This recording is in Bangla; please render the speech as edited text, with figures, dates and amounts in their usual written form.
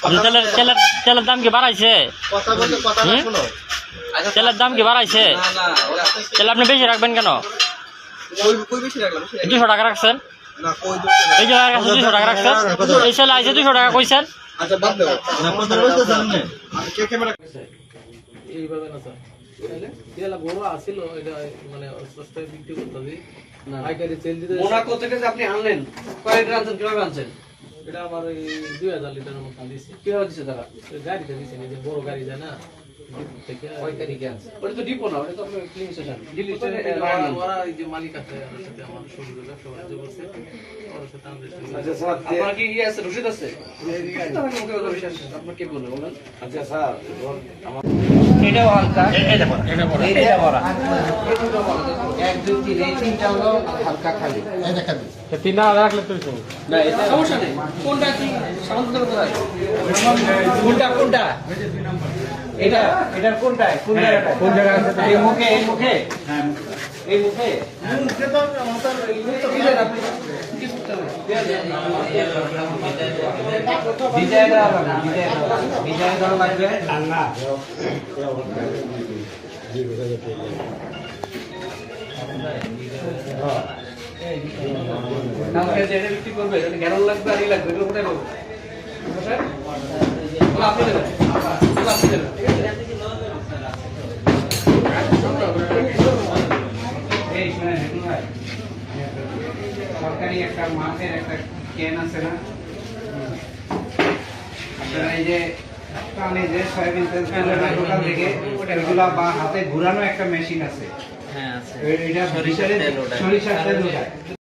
তেলের দাম কি বাড়াইছে? তেলের দাম কি বাড়াইছে? তেল আপনি বেশি রাখবেন কেন? 200 টাকা রাখছেন, এই যে 200 টাকা রাখছেন, এই সেল আইছে 200 টাকা কইছেন। এইভাবে না স্যার, তাহলে বড় আসিল এটা মানে সস্তায় বিক্রি করতে না পাইকারি সেল দিতে। মোনাকো থেকে যে আপনি আনলেন কয় লিটার আনছেন, কিভাবে আনছেন? এটা আমার এই 2000 লিটারের মতো দিছে। কিভাবে দিচ্ছে তারা? গাড়িতে দিছে, এই যে বড় গাড়ি যায় না থেকে। কয় তারিখে আনছে? ওটা তো ডিপো না, ওটা তো আপনার ক্লিন স্টেশন। ওরা এই যে মালিক আছে ওর সাথে আমার সবুজ ব্যবসা বাণিজ্য করছে, ওর সাথে আমাদের আপনার কি ইয়ে আছে, রসিদ আছে? আপনার কে বললো বলেন? আচ্ছা স্যার, এটাও হালকা, এটা বড়, এটা বড়, এক দুই তিন, এই তিনটা হলো হালকা খালি। তিনটা রাখলে তো না এটা সমস্যা নেই। কোনটা কি সামন্ত কোথায়? কোনটা এটা, এটার কোনটায়, কোন জায়গাটা, কোন জায়গায় আছে? এই মুখে, এই মুখে, হ্যাঁ এই মুখে, মুখে তো আমাদের এই তো দিলেন আপনি কি করতে হবে? ডিজাইন দাও না, ডিজাইন দাও লাগবে না। আমাকে যেটা বিক্রি করবে এটা গ্যারন লাগবে আর ই লাগবে, এগুলো কোথায় পাবো? স্যার আপনি দেবেন, আপনি দেবেন, ঠিক আছে? এই শুনেন এখন ভাই, সরকারি একটা মাছের একটা ক্যান আছে না, আপনারা এই যে কানে যে সয়াবিন তেল ফেলেন দোকান থেকে, ওইগুলা বা হাতে ঘুরানো একটা মেশিন আছে, হ্যাঁ আছে, এটা সরিষার তেল ওটা।